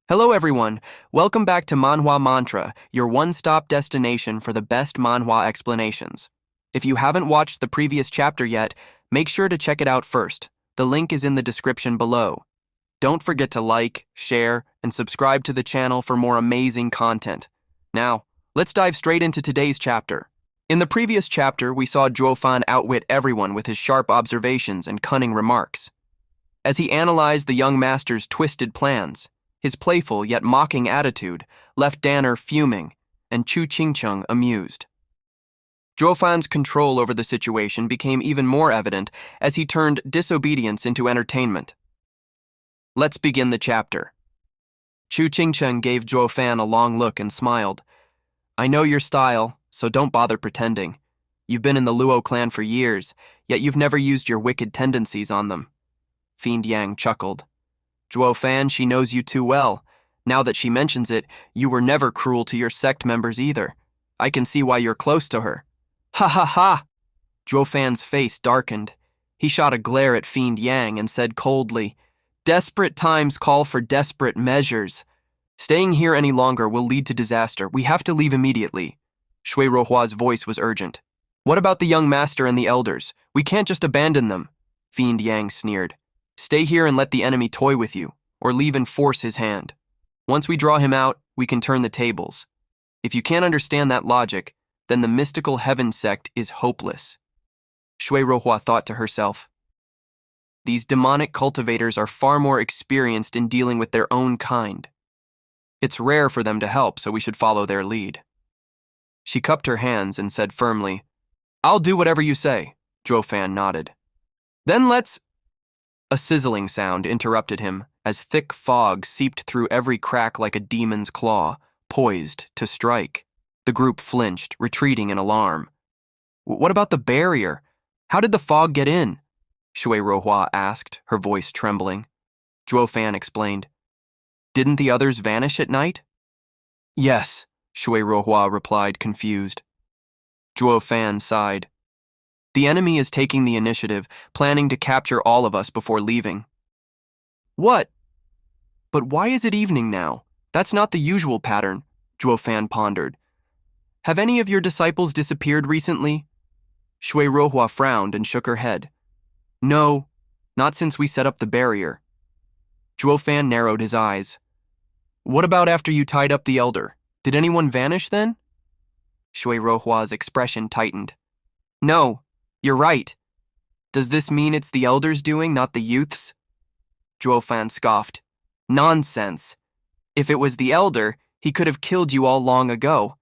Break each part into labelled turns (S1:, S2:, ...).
S1: Hello everyone, welcome back to Manhwa Mantra, your one-stop destination for the best manhwa explanations. If you haven't watched the previous chapter yet, make sure to check it out first. The link is in the description below. Don't forget to like, share, and subscribe to the channel for more amazing content. Now, let's dive straight into today's chapter. In the previous chapter, we saw Fan outwit everyone with his sharp observations and cunning remarks. As he analyzed the young master's twisted plans, his playful yet mocking attitude left Danner fuming and Chu Qingcheng amused. Fan's control over the situation became even more evident as he turned disobedience into entertainment. Let's begin the chapter. Chu Qingcheng gave Fan a long look and smiled. I know your style, so don't bother pretending. You've been in the Luo clan for years, yet you've never used your wicked tendencies on them. Fiend Yang chuckled. Fan, she knows you too well. Now that she mentions it, you were never cruel to your sect members either. I can see why you're close to her. Ha ha ha! Fan's face darkened. He shot a glare at Fiend Yang and said coldly, Desperate times call for desperate measures. Staying here any longer will lead to disaster. We have to leave immediately. Shui Rohua's voice was urgent. What about the young master and the elders? We can't just abandon them. Fiend Yang sneered. Stay here and let the enemy toy with you, or leave and force his hand. Once we draw him out, we can turn the tables. If you can't understand that logic, then the mystical heaven sect is hopeless. Shui Rohua thought to herself. These demonic cultivators are far more experienced in dealing with their own kind. It's rare for them to help, so we should follow their lead. She cupped her hands and said firmly, I'll do whatever you say. Fan nodded. Then let's... A sizzling sound interrupted him as thick fog seeped through every crack like a demon's claw, poised to strike. The group flinched, retreating in alarm. What about the barrier? How did the fog get in? Shui Rohua asked, her voice trembling. Fan explained. Didn't the others vanish at night? Yes, Shui Rohua replied, confused. Fan sighed. The enemy is taking the initiative, planning to capture all of us before leaving. What? But why is it evening now? That's not the usual pattern, Fan pondered. Have any of your disciples disappeared recently? Shui Rohua frowned and shook her head. No, not since we set up the barrier. Fan narrowed his eyes. What about after you tied up the elder? Did anyone vanish then? Shui Rohua's expression tightened. No. You're right. Does this mean it's the elders' doing, not the youth's? Fan scoffed. Nonsense. If it was the elder, he could have killed you all long ago.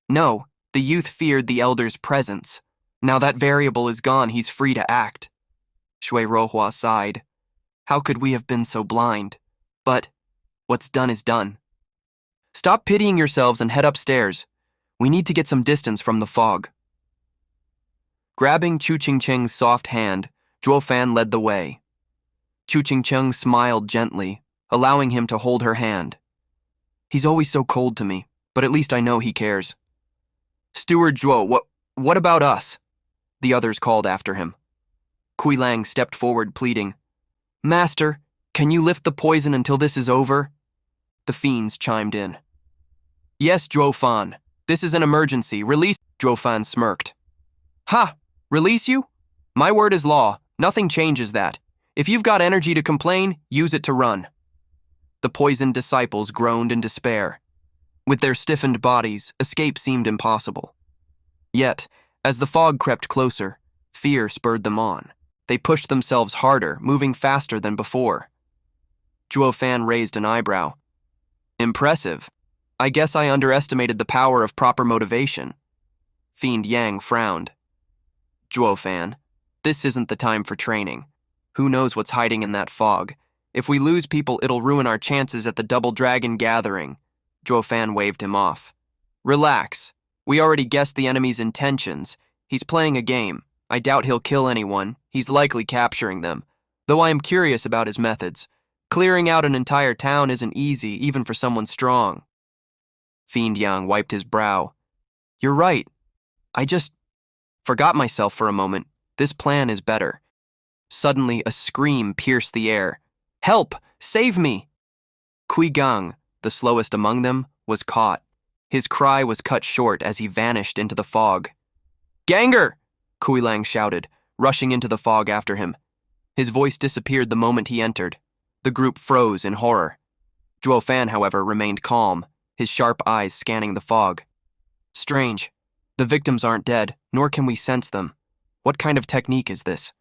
S1: No, the youth feared the elder's presence. Now that variable is gone, he's free to act. Shui Rohua sighed. How could we have been so blind? But what's done is done. Stop pitying yourselves and head upstairs. We need to get some distance from the fog. Grabbing Chu Qingcheng's soft hand, Fan led the way. Chu Qingcheng smiled gently, allowing him to hold her hand. He's always so cold to me, but at least I know he cares. Steward Zhuo, what about us? The others called after him. Kui Lang stepped forward, pleading, Master, can you lift the poison until this is over? The fiends chimed in. Yes, Fan. This is an emergency. Release. Fan smirked. Ha! Release you? My word is law. Nothing changes that. If you've got energy to complain, use it to run. The poisoned disciples groaned in despair. With their stiffened bodies, escape seemed impossible. Yet, as the fog crept closer, fear spurred them on. They pushed themselves harder, moving faster than before. Fan raised an eyebrow. Impressive. I guess I underestimated the power of proper motivation. Fiend Yang frowned. Fan, this isn't the time for training. Who knows what's hiding in that fog? If we lose people, it'll ruin our chances at the Double Dragon gathering. Fan waved him off. Relax. We already guessed the enemy's intentions. He's playing a game. I doubt he'll kill anyone. He's likely capturing them. Though I am curious about his methods. Clearing out an entire town isn't easy, even for someone strong. Fiend Yang wiped his brow. You're right. I just forgot myself for a moment. This plan is better. Suddenly, a scream pierced the air. Help! Save me! Kui Gang, the slowest among them, was caught. His cry was cut short as he vanished into the fog. "Ganger!" Kui Lang shouted, rushing into the fog after him. His voice disappeared the moment he entered. The group froze in horror. Zhuo Fan, however, remained calm, his sharp eyes scanning the fog. "Strange. The victims aren't dead, nor can we sense them. What kind of technique is this?"